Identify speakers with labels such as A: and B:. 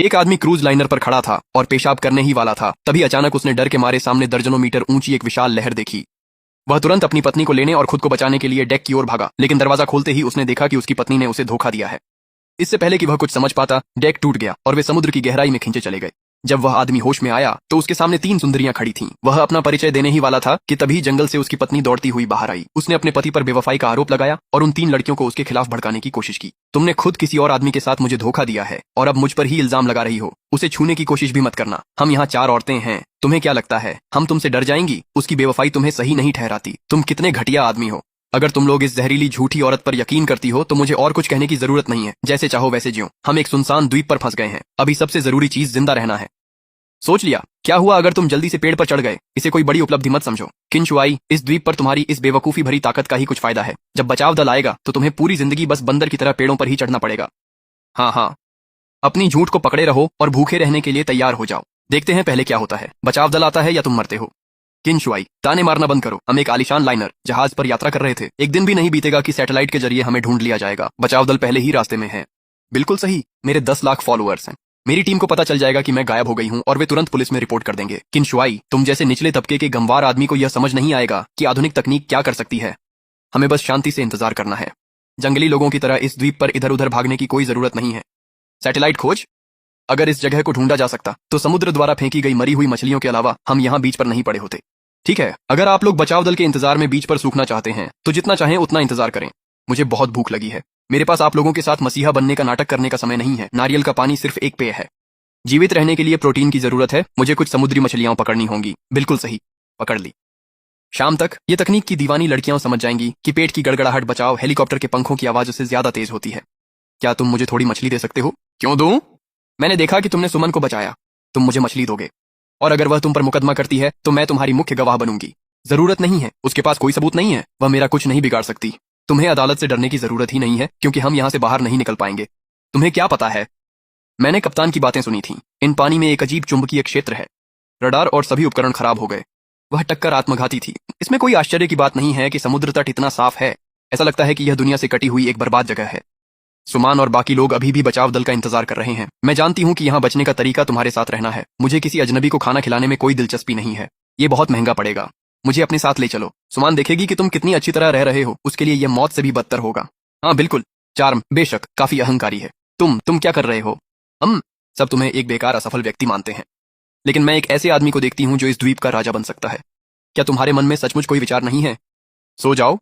A: एक आदमी cruise liner पर खड़ा था और पेशाब करने ही वाला था। तभी अचानक उसने डर के मारे सामने दर्जनों मीटर ऊंची एक विशाल लहर देखी। वह तुरंत अपनी पत्नी को लेने और खुद को बचाने के लिए डेक की ओर भागा, लेकिन दरवाजा खोलते ही उसने देखा कि उसकी पत्नी ने उसे धोखा दिया है। इससे पहले कि वह कुछ समझ पाता, डेक टूट गया और वे समुद्र की गहराई में खींचे चले गए। जब वह आदमी होश में आया तो उसके सामने 3 सुंदरियां खड़ी थीं। वह अपना परिचय देने ही वाला था कि तभी जंगल से उसकी पत्नी दौड़ती हुई बाहर आई। उसने अपने पति पर बेवफाई का आरोप लगाया और उन 3 लड़कियों को उसके खिलाफ भड़काने की कोशिश की। तुमने खुद किसी और आदमी के साथ मुझे धोखा दिया है और अब मुझ पर ही इल्जाम लगा रही हो। उसे छूने की कोशिश भी मत करना। हम यहाँ 4 औरतें हैं। तुम्हें क्या लगता है हम तुमसे डर जाएंगी? उसकी बेवफाई तुम्हें सही नहीं ठहराती। तुम कितने घटिया आदमी हो। अगर तुम लोग इस जहरीली झूठी औरत पर यकीन करती हो तो मुझे और कुछ कहने की जरूरत नहीं है। जैसे चाहो वैसे जियो। हम एक सुनसान द्वीप पर फंस गए हैं। अभी सबसे जरूरी चीज जिंदा रहना है। सोच लिया क्या हुआ अगर तुम जल्दी से पेड़ पर चढ़ गए? इसे कोई बड़ी उपलब्धि मत समझो। किंशुआई, इस द्वीप पर तुम्हारी इस बेवकूफी भरी ताकत का ही कुछ फायदा है। जब बचाव दल आएगा तो तुम्हें पूरी जिंदगी बस बंदर की तरह पेड़ों पर ही चढ़ना पड़ेगा। हाँ, अपनी झूठ को पकड़े रहो और भूखे रहने के लिए तैयार हो जाओ। देखते हैं पहले क्या होता है, बचाव दल आता है या तुम मरते हो। किंशुआई, ताने मारना बंद करो। हम एक आलीशान लाइनर जहाज पर यात्रा कर रहे थे। एक दिन भी नहीं बीतेगा कि सैटेलाइट के जरिए हमें ढूंढ लिया जाएगा। बचाव दल पहले ही रास्ते में है। बिल्कुल सही, मेरे 10 लाख फॉलोअर्स हैं। मेरी टीम को पता चल जाएगा कि मैं गायब हो गई हूं और वे तुरंत पुलिस में रिपोर्ट कर देंगे। किंशुआई, तुम जैसे निचले तबके के गंवार आदमी को यह समझ नहीं आएगा कि आधुनिक तकनीक क्या कर सकती है। हमें बस शांति से इंतजार करना है। जंगली लोगों की तरह इस द्वीप पर इधर उधर भागने की कोई जरूरत नहीं है। सैटेलाइट खोज। अगर इस जगह को ढूंढा जा सकता तो समुद्र द्वारा फेंकी गई मरी हुई मछलियों के अलावा हम यहाँ बीच पर नहीं पड़े होते। ठीक है, अगर आप लोग बचाव दल के इंतजार में बीच पर सूखना चाहते हैं तो जितना चाहें उतना इंतजार करें। मुझे बहुत भूख लगी है। मेरे पास आप लोगों के साथ मसीहा बनने का नाटक करने का समय नहीं है। नारियल का पानी सिर्फ एक पेय है। जीवित रहने के लिए प्रोटीन की जरूरत है। मुझे कुछ समुद्री मछलियां पकड़नी होंगी। बिल्कुल सही, पकड़ ली। शाम तक ये तकनीक की दीवानी लड़कियां समझ जाएंगी कि पेट की गड़गड़ाहट बचाव हेलीकॉप्टर के पंखों की आवाज से ज्यादा तेज होती है। क्या तुम मुझे थोड़ी मछली दे सकते हो? क्यों दूं? मैंने देखा कि तुमने सुमन को बचाया। तुम मुझे मछली दोगे और अगर वह तुम पर मुकदमा करती है तो मैं तुम्हारी मुख्य गवाह बनूंगी। जरूरत नहीं है, उसके पास कोई सबूत नहीं है। वह मेरा कुछ नहीं बिगाड़ सकती। तुम्हें अदालत से डरने की जरूरत ही नहीं है क्योंकि हम यहाँ से बाहर नहीं निकल पाएंगे। तुम्हें क्या पता है? मैंने कप्तान की बातें सुनी थीं। इन पानी में एक अजीब चुंबकीय क्षेत्र है। रडार और सभी उपकरण खराब हो गए। वह टक्कर आत्मघाती थी। इसमें कोई आश्चर्य की बात नहीं है कि समुद्र तट इतना साफ है। ऐसा लगता है कि यह दुनिया से कटी हुई एक बर्बाद जगह है। सुमान और बाकी लोग अभी भी बचाव दल का इंतजार कर रहे हैं। मैं जानती हूँ कि यहाँ बचने का तरीका तुम्हारे साथ रहना है। मुझे किसी अजनबी को खाना खिलाने में कोई दिलचस्पी नहीं है। ये बहुत महंगा पड़ेगा। मुझे अपने साथ ले चलो। सुमान देखेगी कि तुम कितनी अच्छी तरह रह रहे हो। उसके लिए यह मौत से भी बदतर होगा। हाँ बिल्कुल, चार्म बेशक काफी अहंकारी है। तुम क्या कर रहे हो? हम सब तुम्हें एक बेकार असफल व्यक्ति मानते हैं, लेकिन मैं एक ऐसे आदमी को देखती हूँ जो इस द्वीप का राजा बन सकता है। क्या तुम्हारे मन में सचमुच कोई विचार नहीं है? सो जाओ,